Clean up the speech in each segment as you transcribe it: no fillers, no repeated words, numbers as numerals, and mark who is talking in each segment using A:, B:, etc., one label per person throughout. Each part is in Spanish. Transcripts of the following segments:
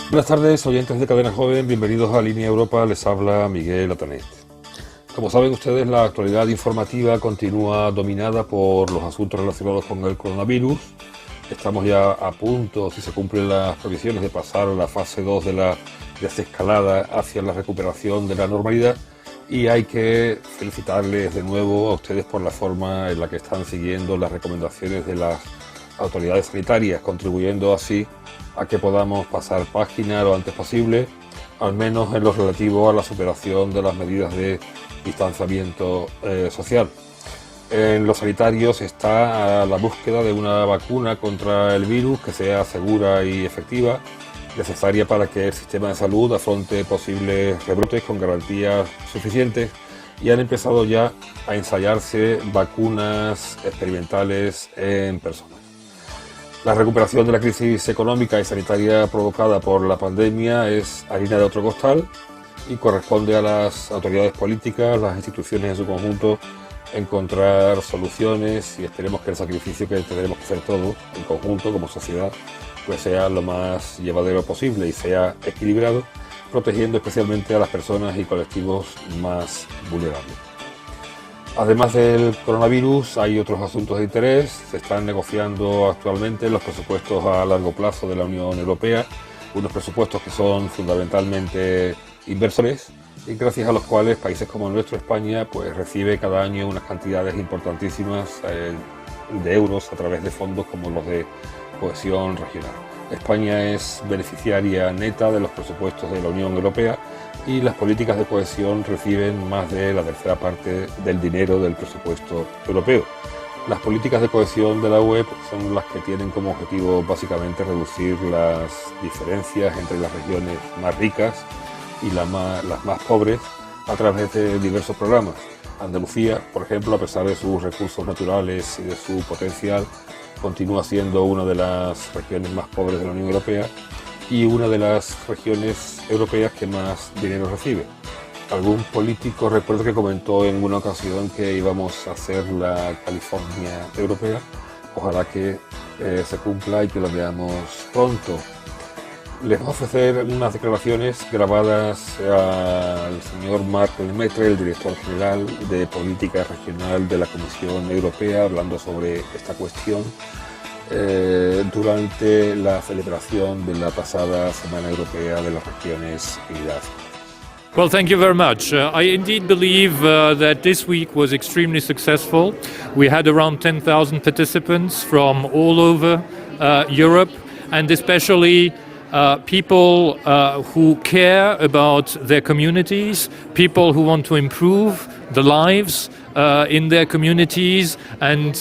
A: Buenas tardes, oyentes de Cadena Joven, bienvenidos a Línea Europa, les habla Miguel Atanet. Como saben ustedes, la actualidad informativa continúa dominada por los asuntos relacionados con el coronavirus. Estamos ya a punto, si se cumplen las previsiones, de pasar a la fase 2 de la desescalada hacia la recuperación de la normalidad, y hay que felicitarles de nuevo a ustedes por la forma en la que están siguiendo las recomendaciones de las autoridades sanitarias, contribuyendo así a que podamos pasar página lo antes posible, al menos en lo relativo a la superación de las medidas de distanciamiento social. En los sanitarios está la búsqueda de una vacuna contra el virus que sea segura y efectiva, necesaria para que el sistema de salud afronte posibles rebrotes con garantías suficientes, y han empezado ya a ensayarse vacunas experimentales en personas. La recuperación de la crisis económica y sanitaria provocada por la pandemia es harina de otro costal y corresponde a las autoridades políticas, las instituciones en su conjunto, encontrar soluciones, y esperemos que el sacrificio que tendremos que hacer todos en conjunto como sociedad pues sea lo más llevadero posible y sea equilibrado, protegiendo especialmente a las personas y colectivos más vulnerables. Además del coronavirus, hay otros asuntos de interés. Se están negociando actualmente los presupuestos a largo plazo de la Unión Europea, unos presupuestos que son fundamentalmente inversores y gracias a los cuales países como el nuestro, España, pues recibe cada año unas cantidades importantísimas de euros a través de fondos como los de cohesión regional. España es beneficiaria neta de los presupuestos de la Unión Europea y las políticas de cohesión reciben más de la tercera parte del dinero del presupuesto europeo. Las políticas de cohesión de la UE son las que tienen como objetivo básicamente reducir las diferencias entre las regiones más ricas y las más pobres a través de diversos programas. Andalucía, por ejemplo, a pesar de sus recursos naturales y de su potencial, continúa siendo una de las regiones más pobres de la Unión Europea y una de las regiones europeas que más dinero recibe. Algún político recuerdo que comentó en una ocasión que íbamos a hacer la California europea. Ojalá que se cumpla y que lo veamos pronto. Les voy a ofrecer unas declaraciones grabadas al señor Marc Lemaitre, el director general de Política Regional de la Comisión Europea, hablando sobre esta cuestión durante la celebración de la pasada Semana Europea de las Regiones Unidas.
B: Well, thank you very much. I indeed believe that this week was extremely successful. We had around 10,000 participants from all over Europe, and especially people who care about their communities, people who want to improve the lives in their communities, and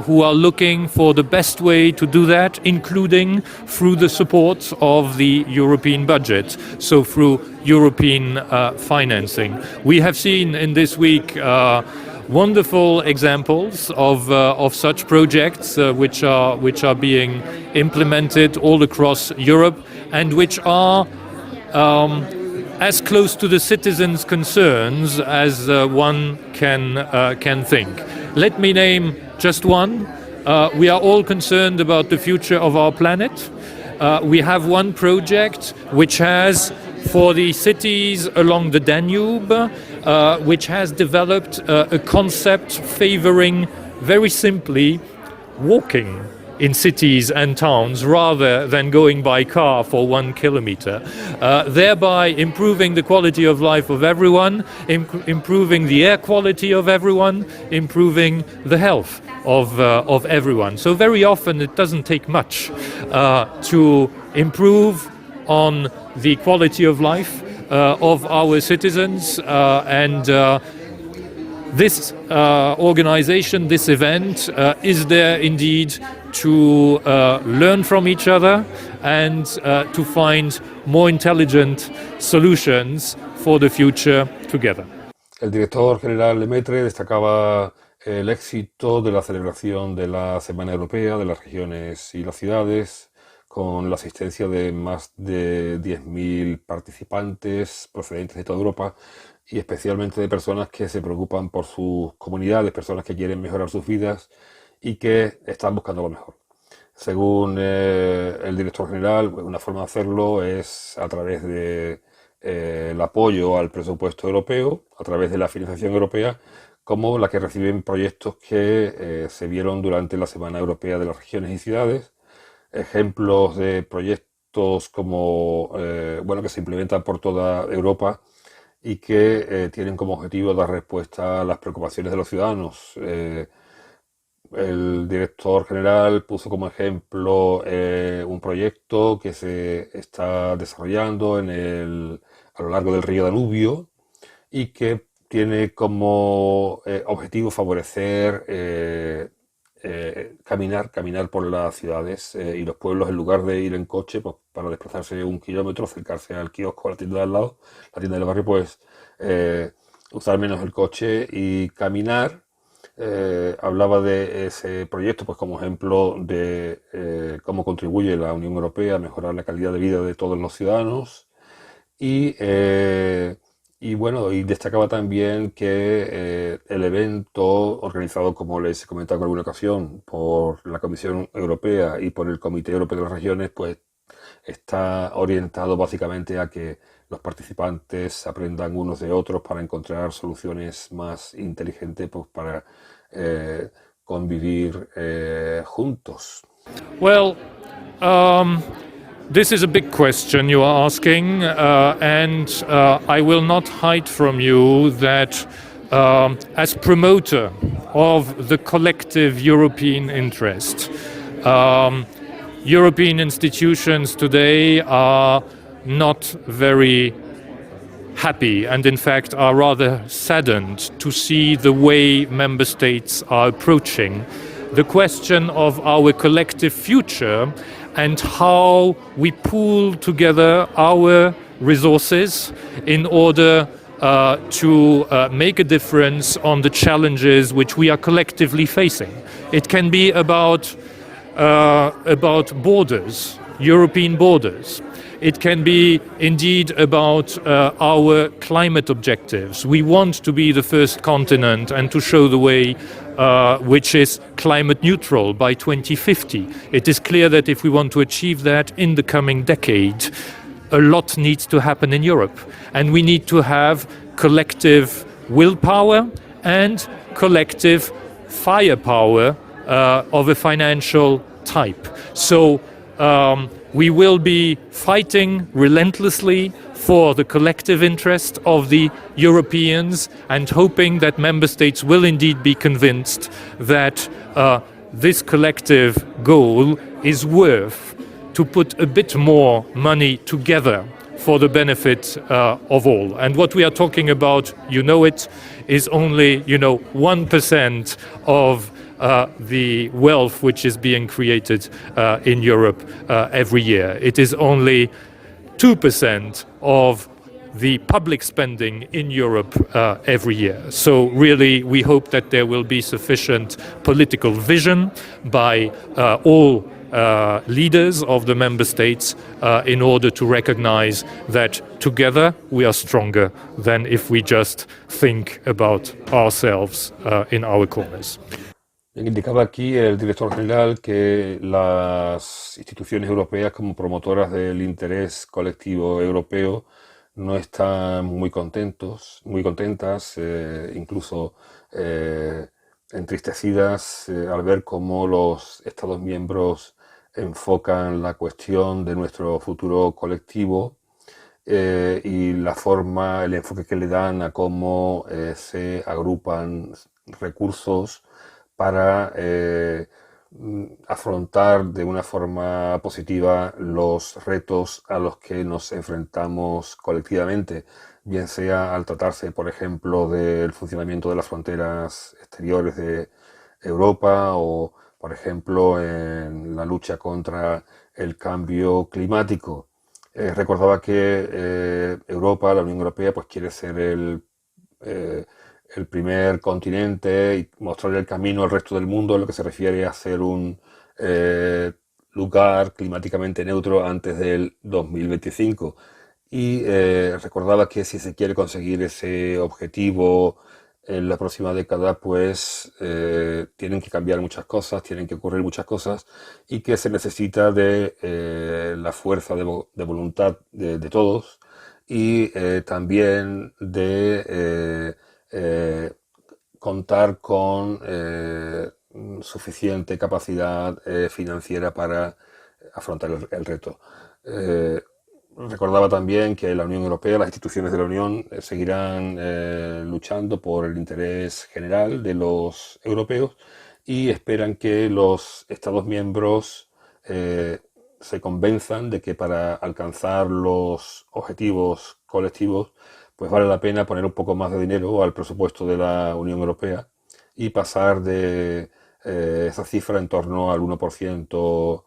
B: who are looking for the best way to do that, including through the support of the European budget, so through European financing. We have seen in this week wonderful examples of such projects which are being implemented all across Europe and which are as close to the citizens' concerns as one can think. Let me name just one. We are all concerned about the future of our planet. We have one project which has, for the cities along the Danube, which has developed a concept favoring, very simply, walking in cities and towns rather than going by car for 1 kilometer, thereby improving the quality of life of everyone, improving the air quality of everyone, improving the health of everyone. So very often it doesn't take much to improve on the quality of life of our citizens, and this organization, this event, is there indeed to learn from each other and to find more intelligent solutions for the future together.
A: El director general Lemaitre destacaba el éxito de la celebración de la Semana Europea de las Regiones y las Ciudades, con la asistencia de más de 10.000 participantes procedentes de toda Europa y especialmente de personas que se preocupan por sus comunidades, personas que quieren mejorar sus vidas y que están buscando lo mejor. Según el director general, pues, una forma de hacerlo es a través de el apoyo al presupuesto europeo, a través de la financiación europea, como la que reciben proyectos que se vieron durante la Semana Europea de las Regiones y Ciudades. Ejemplos de proyectos como, bueno, que se implementan por toda Europa y que tienen como objetivo dar respuesta a las preocupaciones de los ciudadanos. El director general puso como ejemplo un proyecto que se está desarrollando a lo largo del río Danubio y que tiene como objetivo favorecer caminar por las ciudades y los pueblos en lugar de ir en coche pues, para desplazarse 1 kilómetro, acercarse al kiosco, a la tienda de al lado, la tienda del barrio, pues usar menos el coche y caminar. Hablaba de ese proyecto pues como ejemplo de cómo contribuye la Unión Europea a mejorar la calidad de vida de todos los ciudadanos y, bueno, y destacaba también que el evento organizado, como les he comentado en alguna ocasión, por la Comisión Europea y por el Comité Europeo de las Regiones, pues está orientado básicamente a que los participantes aprendan unos de otros para encontrar soluciones más inteligentes pues, para convivir juntos.
B: Well, this is a big question you are asking, and I will not hide from you that as promoter of the collective European interest, European institutions today are not very happy and in fact are rather saddened to see the way member states are approaching the question of our collective future and how we pool together our resources in order to make a difference on the challenges which we are collectively facing. It can be about borders, European borders. It can be indeed about our climate objectives. We want to be the first continent and to show the way which is climate neutral by 2050. It is clear that if we want to achieve that in the coming decade, a lot needs to happen in Europe. And we need to have collective willpower and collective firepower of a financial type. So we will be fighting relentlessly for the collective interest of the Europeans and hoping that member states will indeed be convinced that this collective goal is worth to put a bit more money together for the benefit of all. And what we are talking about, you know it, is only 1% of the wealth which is being created in Europe every year. It is only 2% of the public spending in Europe every year. So really we hope that there will be sufficient political vision by all leaders of the member states in order to recognize that together we are stronger than if we just think about ourselves in our corners.
A: Indicaba aquí el director general que las instituciones europeas como promotoras del interés colectivo europeo no están muy contentas, incluso entristecidas al ver cómo los Estados miembros enfocan la cuestión de nuestro futuro colectivo y el enfoque que le dan a cómo se agrupan recursos para afrontar de una forma positiva los retos a los que nos enfrentamos colectivamente, bien sea al tratarse, por ejemplo, del funcionamiento de las fronteras exteriores de Europa o, por ejemplo, en la lucha contra el cambio climático. Recordaba que Europa, la Unión Europea, pues quiere ser el primer continente y mostrar el camino al resto del mundo en lo que se refiere a ser un lugar climáticamente neutro antes del 2025. Y recordaba que si se quiere conseguir ese objetivo en la próxima década, pues tienen que cambiar muchas cosas, tienen que ocurrir muchas cosas y que se necesita de la fuerza de voluntad de todos y también de contar con suficiente capacidad financiera para afrontar el reto. Eh, Recordaba también que la Unión Europea, las instituciones de la Unión, seguirán luchando por el interés general de los europeos y esperan que los Estados miembros se convenzan de que para alcanzar los objetivos colectivos, pues vale la pena poner un poco más de dinero al presupuesto de la Unión Europea y pasar de esa cifra en torno al 1%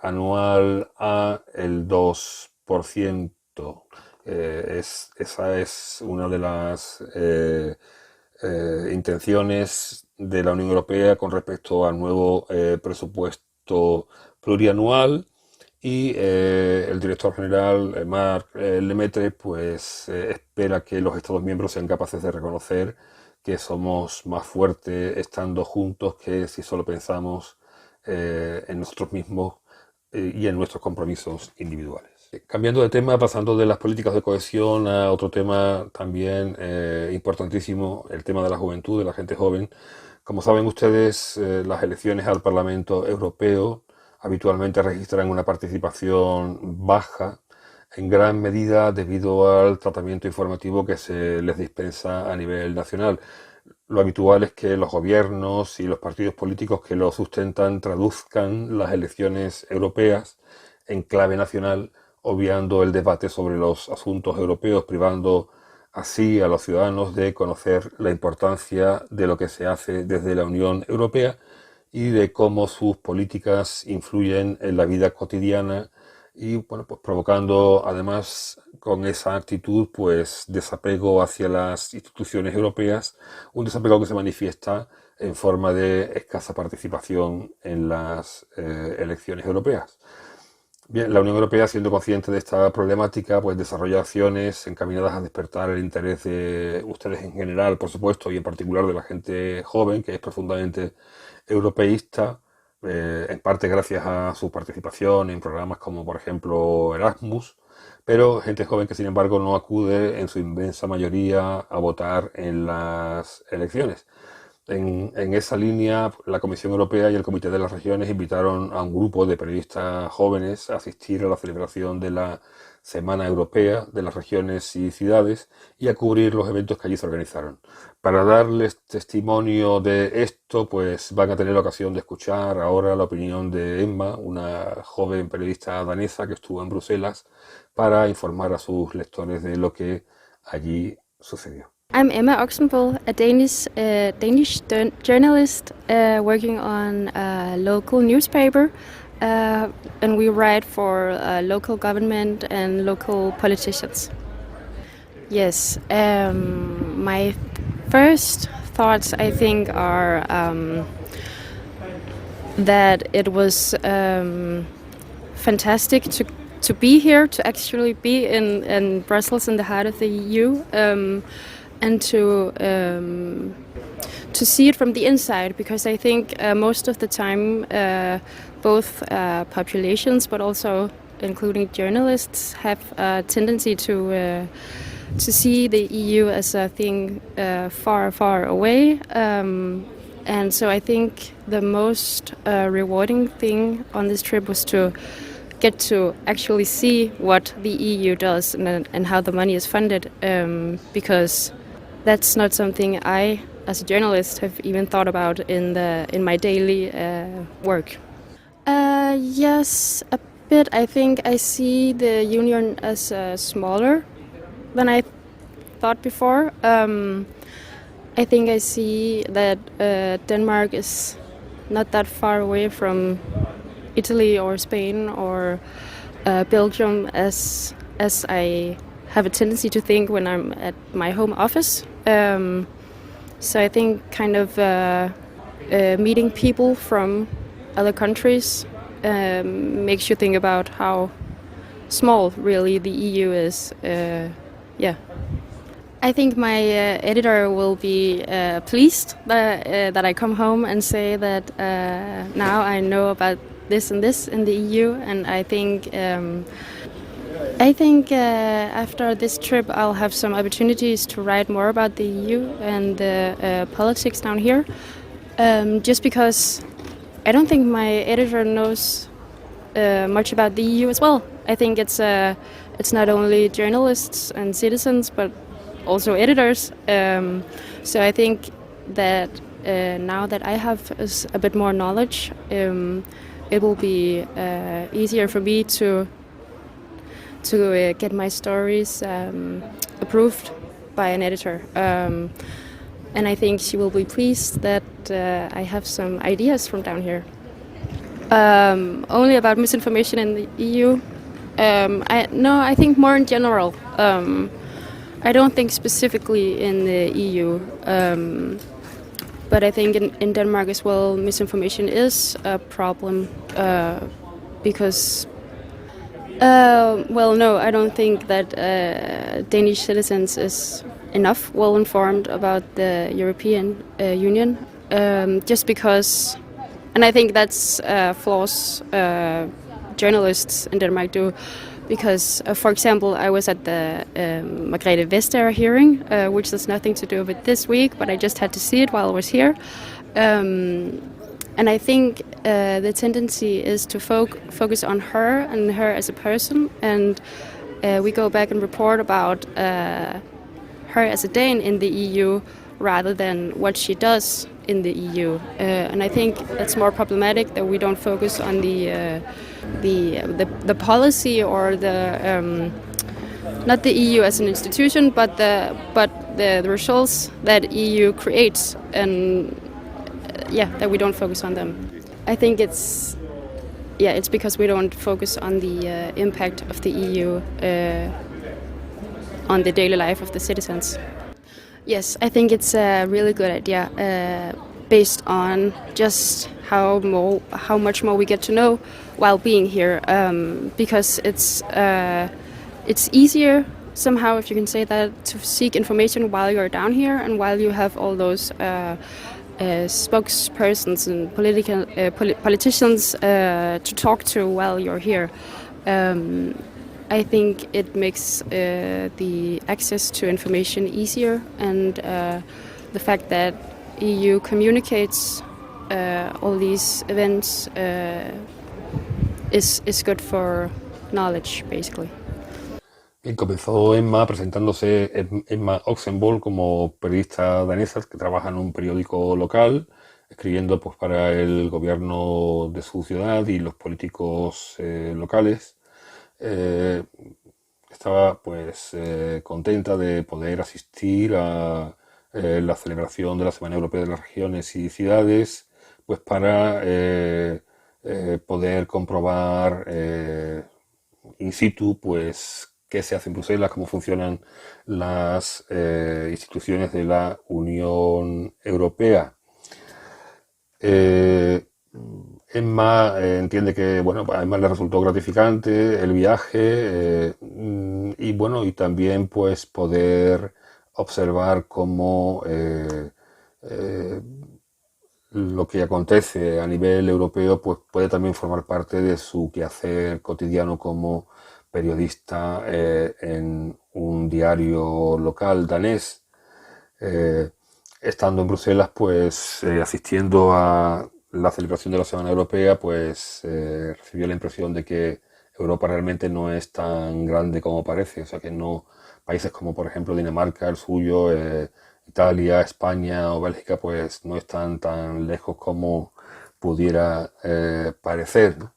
A: anual a el 2%. Esa es una de las intenciones de la Unión Europea con respecto al nuevo presupuesto plurianual y el director general, Marc Lemaitre, pues espera que los Estados miembros sean capaces de reconocer que somos más fuertes estando juntos que si solo pensamos en nosotros mismos y en nuestros compromisos individuales. Cambiando de tema, pasando de las políticas de cohesión a otro tema también importantísimo, el tema de la juventud, de la gente joven. Como saben ustedes, las elecciones al Parlamento Europeo habitualmente registran una participación baja, en gran medida debido al tratamiento informativo que se les dispensa a nivel nacional. Lo habitual es que los gobiernos y los partidos políticos que lo sustentan traduzcan las elecciones europeas en clave nacional, obviando el debate sobre los asuntos europeos, privando así a los ciudadanos de conocer la importancia de lo que se hace desde la Unión Europea y de cómo sus políticas influyen en la vida cotidiana y bueno, pues provocando además con esa actitud pues desapego hacia las instituciones europeas, un desapego que se manifiesta en forma de escasa participación en las elecciones europeas. Bien, la Unión Europea, siendo consciente de esta problemática, pues desarrolla acciones encaminadas a despertar el interés de ustedes en general, por supuesto, y en particular de la gente joven, que es profundamente europeísta, en parte gracias a su participación en programas como, por ejemplo, Erasmus, pero gente joven que, sin embargo, no acude en su inmensa mayoría a votar en las elecciones. En esa línea, la Comisión Europea y el Comité de las Regiones invitaron a un grupo de periodistas jóvenes a asistir a la celebración de la Semana Europea de las Regiones y Ciudades y a cubrir los eventos que allí se organizaron. Para darles testimonio de esto, pues van a tener la ocasión de escuchar ahora la opinión de Emma, una joven periodista danesa que estuvo en Bruselas, para informar a sus lectores de lo que allí sucedió.
C: I'm Emma Oxenboll, a Danish journalist working on a local newspaper, and we write for local government and local politicians. Yes, my first thoughts, I think, are that it was fantastic to be here, to actually be in Brussels, in the heart of the EU. And to see it from the inside, because I think most of the time both populations, but also including journalists, have a tendency to see the EU as a thing far, far away. And so I think the most rewarding thing on this trip was to get to actually see what the EU does and how the money is funded, because that's not something I, as a journalist, have even thought about in my daily work. Yes, a bit. I think I see the union as smaller than I thought before. I think I see that Denmark is not that far away from Italy or Spain or Belgium as I have a tendency to think when I'm at my home office. So I think kind of meeting people from other countries makes you think about how small really the EU is. Yeah. I think my editor will be pleased that I come home and say that now I know about this and this in the EU, and I think after this trip I'll have some opportunities to write more about the EU and the politics down here. Just because I don't think my editor knows much about the EU as well. I think it's not only journalists and citizens, but also editors. So I think that now that I have a bit more knowledge, it will be easier for me to get my stories approved by an editor. And I think she will be pleased that I have some ideas from down here. Only about misinformation in the EU. I think more in general. I don't think specifically in the EU, but I think in Denmark as well, misinformation is a problem because, no, I don't think that Danish citizens is enough well informed about the European Union, just because, and I think that's flaws journalists in Denmark do. Because, for example, I was at the Margrethe Vestager hearing, which has nothing to do with this week, but I just had to see it while I was here. And I think the tendency is to focus on her and her as a person, and we go back and report about her as a Dane in the EU rather than what she does in the EU. And I think it's more problematic that we don't focus on the policy or the not the EU as an institution, but the results that EU creates, and that we don't focus on them. I think it's because we don't focus on the impact of the EU on the daily life of the citizens. Yes, I think it's a really good idea based on just how much more we get to know while being here, because it's easier somehow, if you can say that, to seek information while you're down here and while you have all those spokespersons and politicians to talk to while you're here. I think it makes the access to information easier, and the fact that EU communicates all these events is good for knowledge, basically.
A: Bien, comenzó Emma presentándose, Emma Oxenbold, como periodista danesa que trabaja en un periódico local, escribiendo pues para el gobierno de su ciudad y los políticos locales. Estaba pues contenta de poder asistir a la celebración de la Semana Europea de las Regiones y Ciudades, pues para poder comprobar in situ pues qué se hace en Bruselas, cómo funcionan las instituciones de la Unión Europea. Emma entiende que, bueno, a Emma le resultó gratificante el viaje y también pues poder observar cómo lo que acontece a nivel europeo pues puede también formar parte de su quehacer cotidiano como periodista en un diario local danés. Estando en Bruselas, pues asistiendo a la celebración de la Semana Europea, pues recibió la impresión de que Europa realmente no es tan grande como parece. O sea que no, países como por ejemplo Dinamarca, el suyo, Italia, España o Bélgica, pues no están tan lejos como pudiera parecer, ¿no?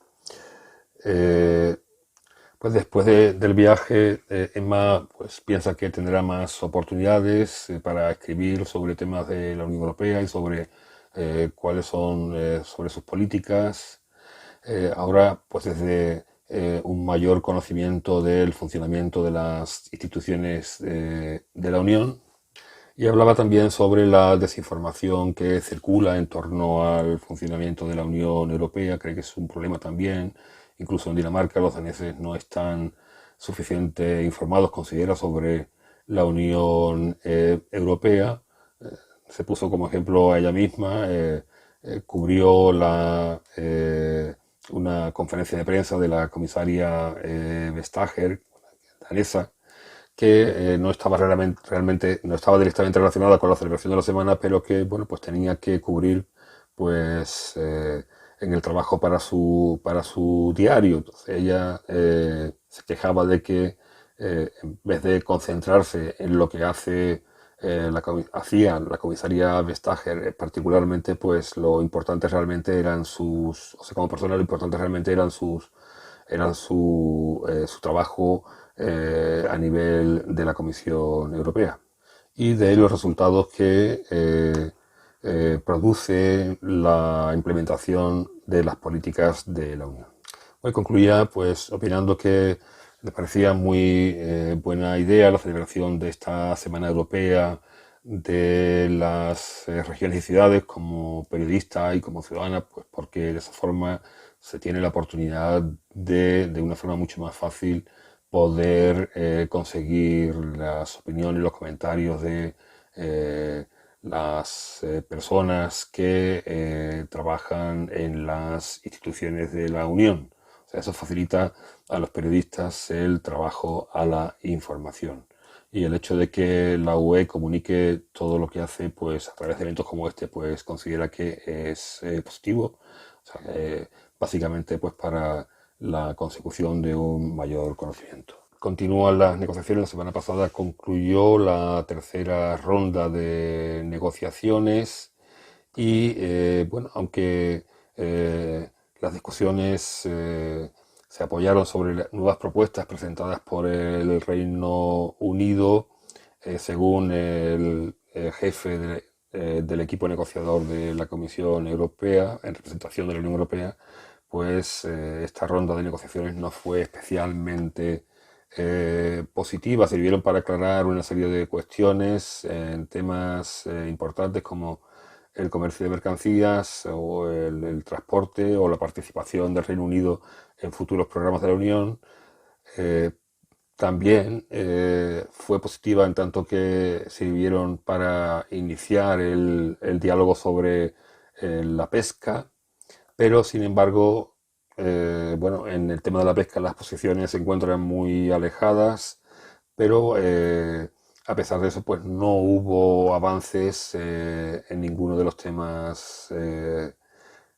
A: Pues después del viaje, Emma pues piensa que tendrá más oportunidades para escribir sobre temas de la Unión Europea y sobre cuáles son sobre sus políticas. Ahora, pues desde un mayor conocimiento del funcionamiento de las instituciones de la Unión. Y hablaba también sobre la desinformación que circula en torno al funcionamiento de la Unión Europea. Cree que es un problema también. Incluso en Dinamarca los daneses no están suficientemente informados, considera, sobre la Unión Europea. Se puso como ejemplo a ella misma, cubrió una conferencia de prensa de la comisaria Vestager, danesa, que no estaba realmente no estaba directamente relacionada con la celebración de la semana, pero que bueno, pues tenía que cubrir pues en el trabajo para su diario. Entonces ella se quejaba de que en vez de concentrarse en lo que hacía la comisaria Vestager particularmente, pues lo importante realmente eran o sea, como persona lo importante realmente eran su trabajo a nivel de la Comisión Europea y de los resultados que produce la implementación de las políticas de la Unión. Hoy concluía pues opinando que le parecía muy buena idea la celebración de esta Semana Europea de las regiones y ciudades como periodista y como ciudadana, pues porque de esa forma se tiene la oportunidad de una forma mucho más fácil poder conseguir las opiniones, los comentarios de las personas que trabajan en las instituciones de la Unión. O sea, eso facilita a los periodistas el trabajo a la información. Y el hecho de que la UE comunique todo lo que hace, pues a través de eventos como este, pues considera que es positivo. O sea, básicamente, pues para la consecución de un mayor conocimiento. Continúan las negociaciones. La semana pasada concluyó la tercera ronda de negociaciones y, bueno, aunque las discusiones se apoyaron sobre nuevas propuestas presentadas por el Reino Unido, según el jefe del equipo negociador de la Comisión Europea, en representación de la Unión Europea, pues esta ronda de negociaciones no fue especialmente positiva. Sirvieron para aclarar una serie de cuestiones en temas importantes como el comercio de mercancías o el transporte o la participación del Reino Unido en futuros programas de la Unión. También fue positiva en tanto que sirvieron para iniciar el diálogo sobre la pesca, pero sin embargo, bueno, en el tema de la pesca las posiciones se encuentran muy alejadas, pero a pesar de eso, pues no hubo avances en ninguno de los temas, de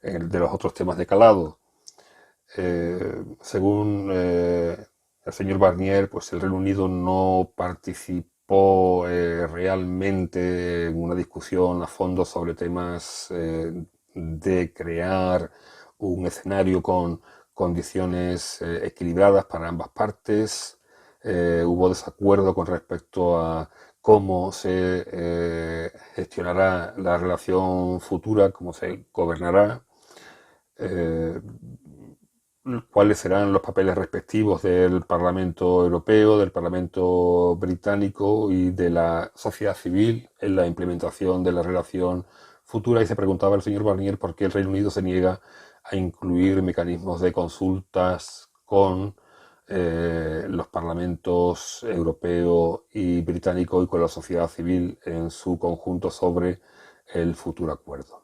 A: los otros temas de calado. Según el señor Barnier, pues el Reino Unido no participó realmente en una discusión a fondo sobre temas de crear un escenario con condiciones equilibradas para ambas partes. Hubo desacuerdo con respecto a cómo se gestionará la relación futura, cómo se gobernará, cuáles serán los papeles respectivos del Parlamento Europeo, del Parlamento Británico y de la sociedad civil en la implementación de la relación futura. Y se preguntaba el señor Barnier por qué el Reino Unido se niega a incluir mecanismos de consultas con los parlamentos europeo y británico y con la sociedad civil en su conjunto sobre el futuro acuerdo.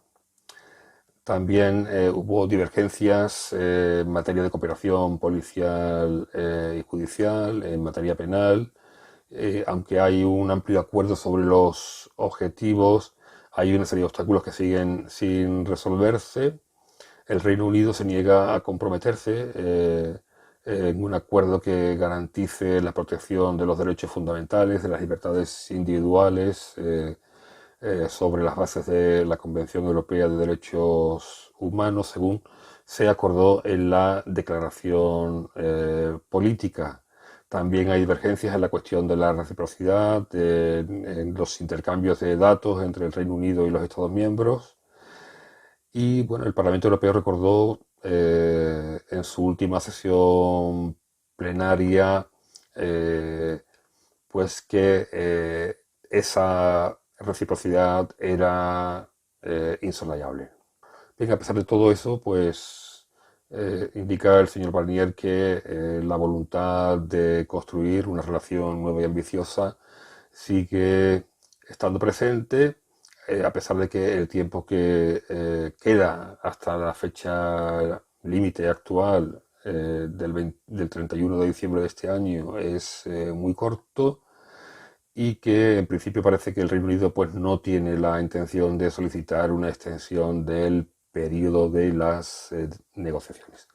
A: También hubo divergencias en materia de cooperación policial y judicial, en materia penal. Aunque hay un amplio acuerdo sobre los objetivos, hay una serie de obstáculos que siguen sin resolverse. El Reino Unido se niega a comprometerse en un acuerdo que garantice la protección de los derechos fundamentales, de las libertades individuales, sobre las bases de la Convención Europea de Derechos Humanos, según se acordó en la declaración política. También hay divergencias en la cuestión de la reciprocidad, en los intercambios de datos entre el Reino Unido y los Estados miembros. Y bueno, el Parlamento Europeo recordó en su última sesión plenaria pues que esa reciprocidad era insoslayable. Bien, a pesar de todo eso, pues indica el señor Barnier que la voluntad de construir una relación nueva y ambiciosa sigue estando presente, a pesar de que el tiempo que queda hasta la fecha límite actual del 31 de diciembre de este año es muy corto, y que en principio parece que el Reino Unido pues no tiene la intención de solicitar una extensión del periodo de las negociaciones.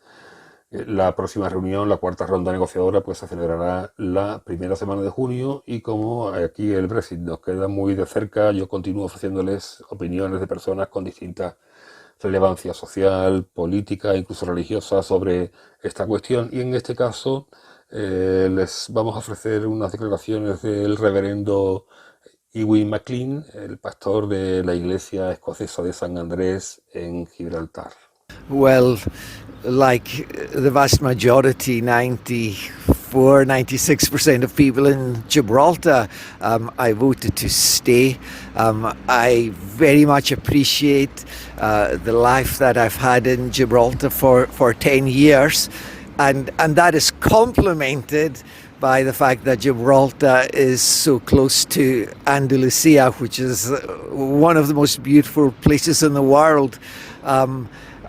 A: La próxima reunión, la cuarta ronda negociadora, pues se celebrará la primera semana de junio, y como aquí el Brexit nos queda muy de cerca, yo continúo ofreciéndoles opiniones de personas con distintas relevancia social, política, incluso religiosa sobre esta cuestión, y en este caso les vamos a ofrecer unas declaraciones del reverendo Ewan McLean, el pastor de la iglesia escocesa de San Andrés en Gibraltar.
D: Well, like the vast majority, 96% of people in Gibraltar, I voted to stay. I very much appreciate the life that I've had in Gibraltar for 10 years, and that is complemented by the fact that Gibraltar is so close to Andalusia, which is one of the most beautiful places in the world.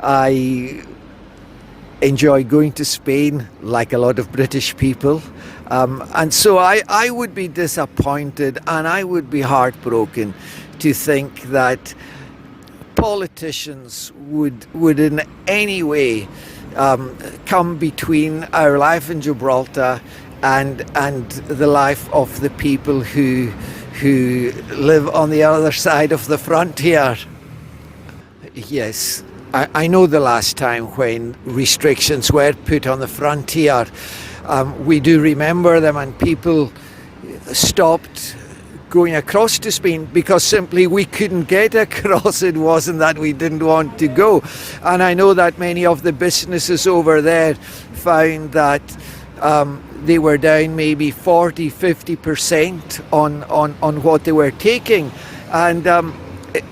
D: I enjoy going to Spain, like a lot of British people, and so I would be disappointed and I would be heartbroken to think that politicians would in any way come between our life in Gibraltar and the life of the people who live on the other side of the frontier. Yes, I know the last time when restrictions were put on the frontier, we do remember them, and people stopped going across to Spain because simply we couldn't get across. It wasn't that we didn't want to go. And I know that many of the businesses over there found that they were down maybe 40-50% on what they were taking. And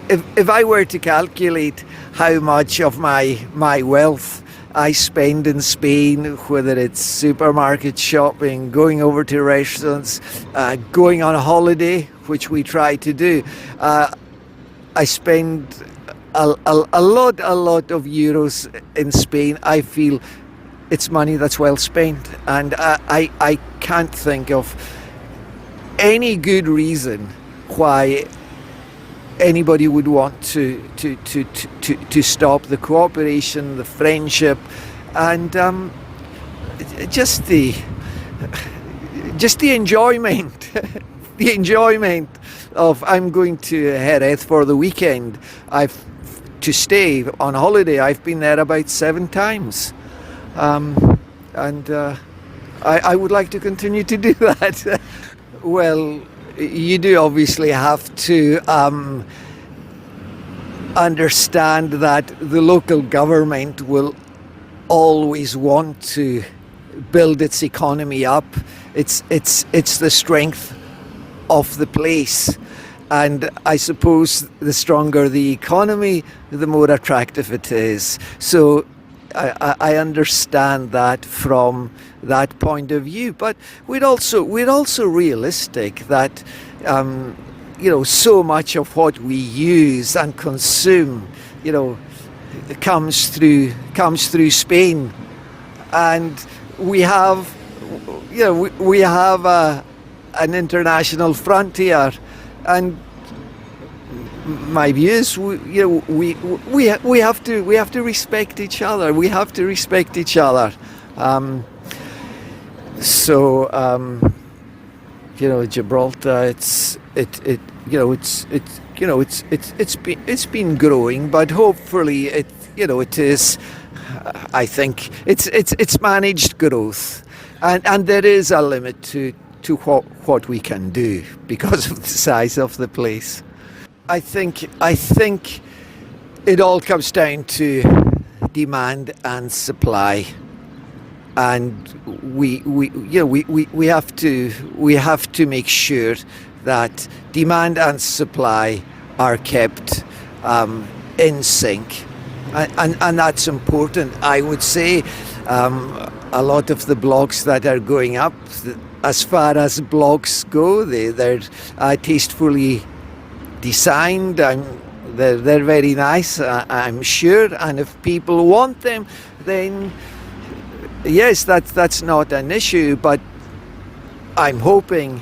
D: if I were to calculate how much of my wealth I spend in Spain, whether it's supermarket shopping, going over to restaurants, going on a holiday, which we try to do, I spend a lot of euros in Spain. I feel it's money that's well spent, and I can't think of any good reason why anybody would want to stop the cooperation, the friendship, and just the enjoyment, the enjoyment of I'm going to Jerez for the weekend. To stay on holiday. I've been there about 7 times, and I would like to continue to do that. Well, you do obviously have to understand that the local government will always want to build its economy up. It's the strength of the place, and I suppose the stronger the economy, the more attractive it is. So I understand that from that point of view, but we're also realistic that so much of what we use and consume, comes through Spain, and we have an international frontier, and my view is we have to respect each other. We have to respect each other. Gibraltar, it's been growing, but hopefully it is. I think it's managed growth, and there is a limit to what we can do because of the size of the place. I think it all comes down to demand and supply, and we have to make sure that demand and supply are kept in sync, and that's important. I would say a lot of the blogs that are going up, as far as blocks go. They're tastefully designed. They're very nice, I'm sure. And if people want them, then yes, that's not an issue. But I'm hoping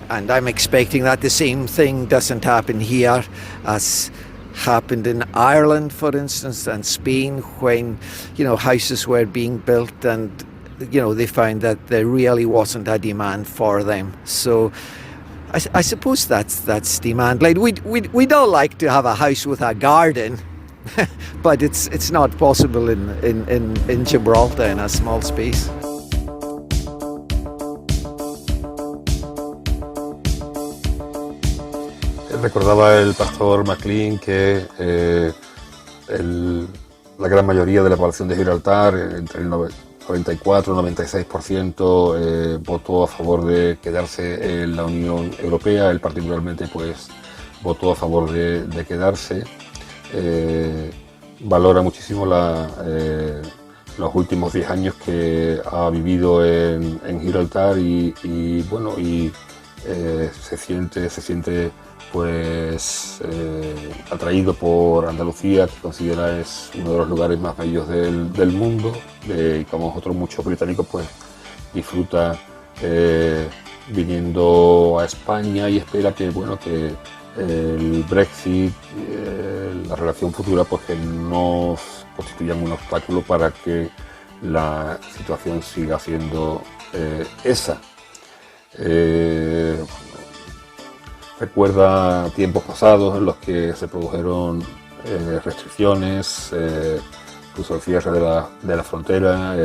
D: and I'm expecting that the same thing doesn't happen here as happened in Ireland, for instance, and Spain, when houses were being built and they found that there really wasn't a demand for them. So I suppose that's demand. Like we'd all like to have a house with a garden, but it's not possible in Gibraltar in a small space.
A: Recordaba el pastor McLean que la gran mayoría de la población de Gibraltar, entre el 94 y 96%, votó a favor de quedarse en la Unión Europea. Él particularmente pues votó a favor de quedarse. Valora muchísimo los últimos 10 años que ha vivido en Gibraltar y se siente pues atraído por Andalucía, que considera es uno de los lugares más bellos del mundo, y como otros muchos británicos pues disfruta viniendo a España y espera que el Brexit, la relación futura, pues que no constituyan un obstáculo para que la situación siga siendo esa. Recuerda tiempos pasados en los que se produjeron restricciones, incluso el cierre de la frontera,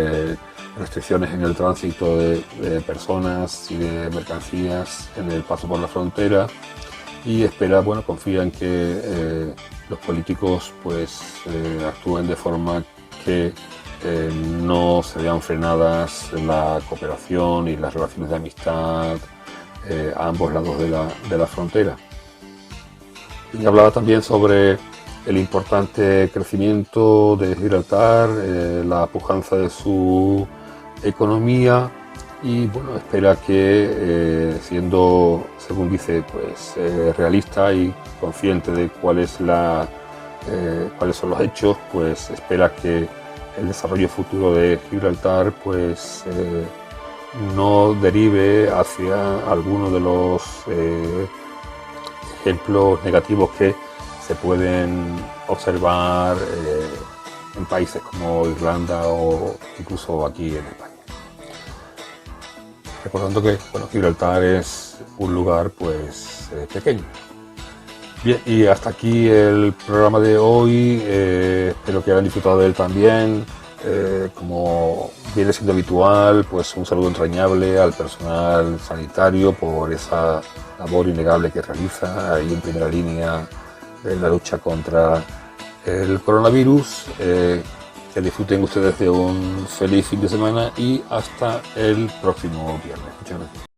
A: restricciones en el tránsito de personas y de mercancías en el paso por la frontera, y confía en que los políticos pues actúen de forma que no se vean frenadas la cooperación y las relaciones de amistad a ambos lados de la frontera. Y hablaba también sobre el importante crecimiento de Gibraltar, la pujanza de su economía y espera que siendo, según dice, pues realista y consciente de cuáles son los hechos, pues espera que el desarrollo futuro de Gibraltar pues no derive hacia alguno de los ejemplos negativos que se pueden observar en países como Irlanda o incluso aquí en España. Recordando que Gibraltar es un lugar pues pequeño. Bien, y hasta aquí el programa de hoy. Espero que hayan disfrutado de él también. Como viene siendo habitual, pues un saludo entrañable al personal sanitario por esa labor innegable que realiza ahí en primera línea en la lucha contra el coronavirus. Que disfruten ustedes de un feliz fin de semana y hasta el próximo viernes. Muchas gracias.